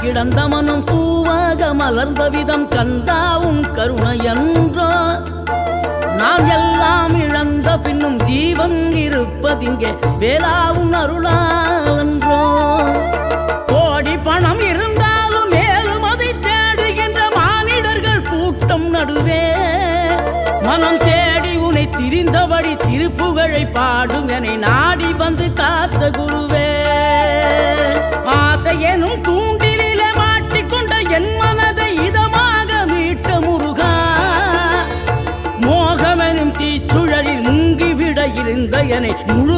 கிடந்த மனம் பூவாக மலர்ந்த விதம் கந்தாவும் கருணையன்றோ நாம் எல்லாம் இழந்த பின்னும் ஜீவன் இருப்பதிங்கே வேளாவும் அருளான்றோ கோடி பணம் இருந்தாலும் மேலும் அதை தேடுகின்ற மானிடர்கள் கூட்டம் நடுவே மனம் தேடி உனை திரிந்தபடி திருப்புகழை பாடும் என்னை நாடி வந்து காத்த குருவே ஆசை எனும் தூண்டிலே மாட்டிக்கொண்ட என் மனதை இதமாக மீட்ட முருகா மோகமெனும் தீச்சுழலில் முங்கிவிட இருந்த என்னை முழு